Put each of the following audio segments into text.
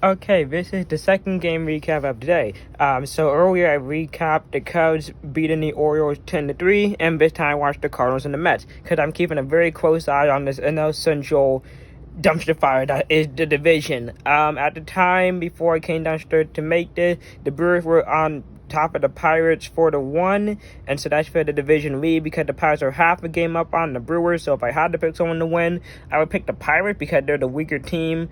Okay, this is the second game recap of today. So earlier I recapped the Cubs beating the Orioles 10-3, and this time I watched the Cardinals and the Mets, because I'm keeping a very close eye on this NL Central dumpster fire that is the division. At the time, before I came downstairs to make this, the Brewers were on top of the Pirates 4-1, and so that's for the division lead, because the Pirates are half a game up on the Brewers. So if I had to pick someone to win, I would pick the Pirates, because they're the weaker team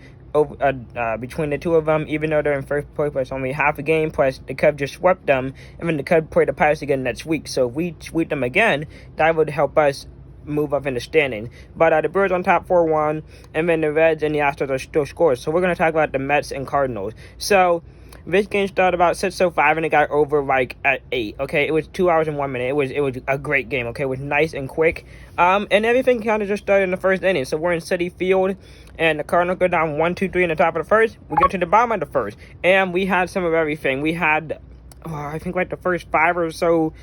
between the two of them, even though they're in first place by only half a game. Plus, the Cubs just swept them, and then the Cubs play the Pirates again next week. So if we sweep them again, that would help us move up in the standing. But the Brewers on top 4-1, and then the Reds and the Astros are still scores. So we're going to talk about the Mets and Cardinals. So this game started about 6:05 and it got over like at 8. Okay, it was 2 hours and 1 minute. It was a great game. Okay, it was nice and quick. And everything kind of just started in the first inning. So we're in Citi Field, and the Cardinals go down 1-2-3 in the top of the first. We go to the bottom of the first, and we had some of everything. We had, I think, like the first 5 or so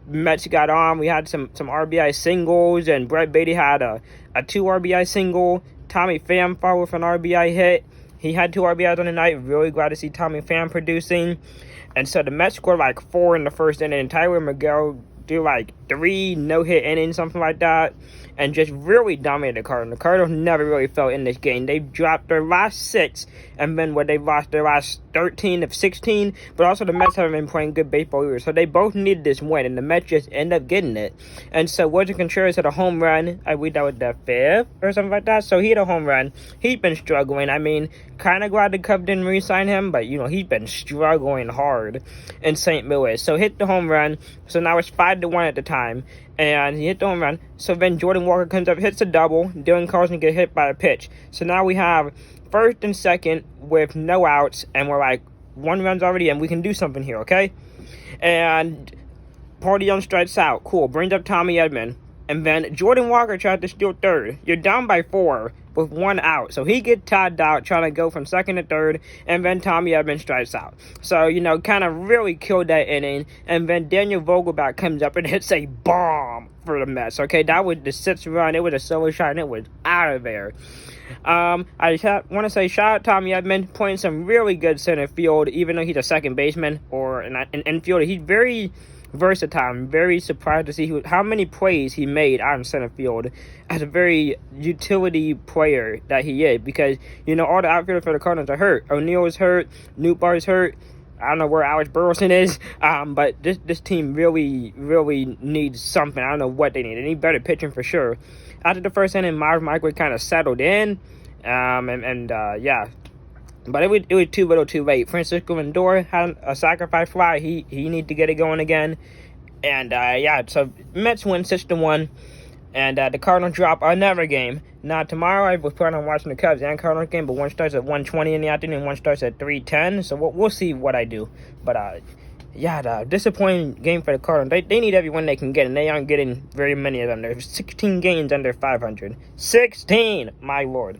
Mets got on. We had some RBI singles, and Brett Beatty had a 2 RBI single. Tommy Pham followed with an RBI hit. He had 2 RBIs on the night. Really glad to see Tommy Pham producing. And so the Mets scored like 4 in the first inning. And Tyler Miguel do like 3 no-hit innings, something like that, and just really dominated the Cardinals. The Cardinals never really felt in this game. They dropped their last 6, and then they lost their last 13 of 16, but also the Mets haven't been playing good baseball either. So they both needed this win, and the Mets just end up getting it. And so Roger Contreras had a home run. I believe that was the 5th or something like that. So he had a home run. He'd been struggling. I mean, kind of glad the Cubs didn't re-sign him, but, he'd been struggling hard in St. Louis. So hit the home run. So now it's 5-1 at the time, and he hit the home run. So then Jordan Walker comes up, hits a double. Dylan Carlson get hit by a pitch. So now we have first and second with no outs, and we're like 1 run's already in. We can do something here, okay? And Paul DeJong strikes out. Cool. Brings up Tommy Edman. And then Jordan Walker tried to steal third. You're down by 4 with 1 out. So he gets tied out trying to go from second to third. And then Tommy Edman strikes out. So, kind of really killed that inning. And then Daniel Vogelback comes up and hits a bomb for the Mets. Okay, that was the 6th run. It was a solo shot, and it was out of there. I want to say shout out Tommy Edman, playing some really good center field, even though he's a second baseman or an infielder. He's very versatile. I'm very surprised to see how many plays he made out in center field as a very utility player that he is, because all the outfielders for the Cardinals are hurt. O'Neill is hurt, Nootbaar is hurt. I don't know where Alex Burleson is, but this team really, really needs something. I don't know what they need. They need better pitching for sure. After the first inning, Miles Michael kind of settled in, yeah. But it was too little too late. Francisco Lindor had a sacrifice fly. He needs to get it going again. And, so Mets win 6-1. And the Cardinals drop another game. Now, tomorrow I was planning on watching the Cubs and Cardinals game, but one starts at 1:20 in the afternoon and one starts at 3:10. So we'll see what I do. But, the disappointing game for the Cardinals. They need every win they can get, and they aren't getting very many of them. There's 16 games under 500. 16! My lord.